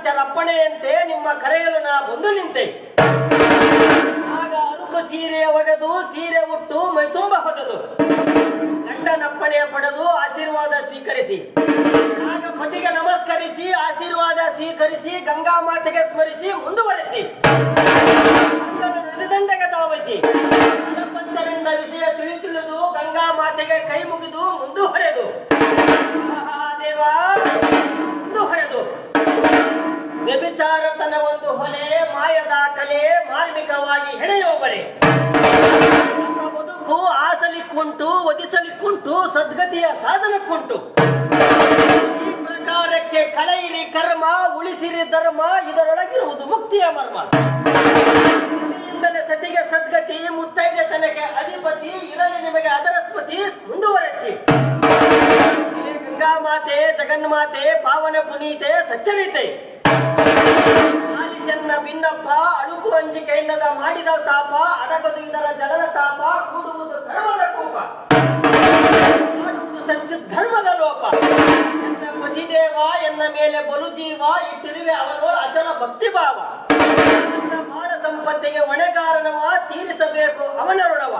ಪಂಚರಪ್ಪಣೆಯಂತೆ ನಿಮ್ಮ ಕರೆಯಲು ನಾ ಬಂದು ನಿಂತೆ. ಆಗ ಅರುಕು ಸೀರೆ ಒಗೆದು ಸೀರೆ ಉಟ್ಟು ಮೈ ತುಂಬ ಹೊದದು ಗಂಡನಪ್ಪಣೆಯ ಪಡೆದು ಆಶೀರ್ವಾದ ಸ್ವೀಕರಿಸಿ, ಆಗ ಪತಿಗೆ ನಮಸ್ಕರಿಸಿ ಆಶೀರ್ವಾದ ಸ್ವೀಕರಿಸಿ ಗಂಗಾ ಮಾತೆಗೆ ಸ್ಮರಿಸಿ ಮುಂದುವರೆಸಿ ನದಿದಂಡೆಗೆ ಧಾವಿಸಿ ಪಂಚರಿಂದ ವಿಷಯ ತಿಳಿದು ಗಂಗಾ ಮಾತೆಗೆ ಕೈ ಮುಗಿದು ಮುಂದುವರೆದು ದೇವ ಮುಂದುವರೆದು ವ್ಯಭಿಚಾರತನ ಒಂದು ಹೊಲೆ ಮಾಯದ ಕಲೆ ಮಾರ್ಮಿಕವಾಗಿ ಹೆಣೆಯೋಬರೆ ನಮ್ಮ ಬದುಕು ಆಸಲಿಕ್ಕುಂಟು ಒದಿಸಲಿಕ್ಕುಂಟು ಸದ್ಗತಿಯ ಸಾಧನಕ್ಕುಂಟು. ಈ ಪ್ರಕಾರಕ್ಕೆ ಕಳೆಯಿರಿ ಕರ್ಮ ಉಳಿಸಿರಿ ಧರ್ಮ ಇದರೊಳಗಿರುವುದು ಮುಕ್ತಿಯ ಮರ್ಮ. ಸತಿಗೆ ಸದ್ಗತಿ ಮುತ್ತೈದೆ ತನಗೆ ಅಧಿಪತಿ ಇರಲಿ ನಿಮಗೆ ಅದರ ಸ್ಮೃತಿ ಮುಂದುವರೆಸಿ. ಗಂಗಾ ಮಾತೆ ಜಗನ್ಮಾತೆ ಪಾವನ ಪುನೀತೆ ಸಚ್ಚರಿತೆ ಆಲಿಸನ್ನ ಭಿನ್ನಪ್ಪ ಅಳುಕು ಅಂಜಿಕೆ ಇಲ್ಲದ ಮಾಡಿದ ತಾಪ ಅಡಗದು ಇದರ ಜಲದ ತಾಪ ಕೂಡುವುದು ಧರ್ಮದ ಕೋಪ ಮಾಡುವುದು ಸಂಚಿತ್ ಧರ್ಮದ ಲೋಪ. ಎನ್ನ ಪತಿದೇವ ಎನ್ನ ಮೇಲೆ ಬಲು ಜೀವ ಇಟ್ಟಿರುವೆ ಅವನು ಅಚಲ ಭಕ್ತಿ ಭಾವ. ನನ್ನ ಬಾಳ ಸಂಪತ್ತಿಗೆ ಹೊಣೆಗಾರನವ ತೀರಿಸಬೇಕು ಅವನ ಋಣವ.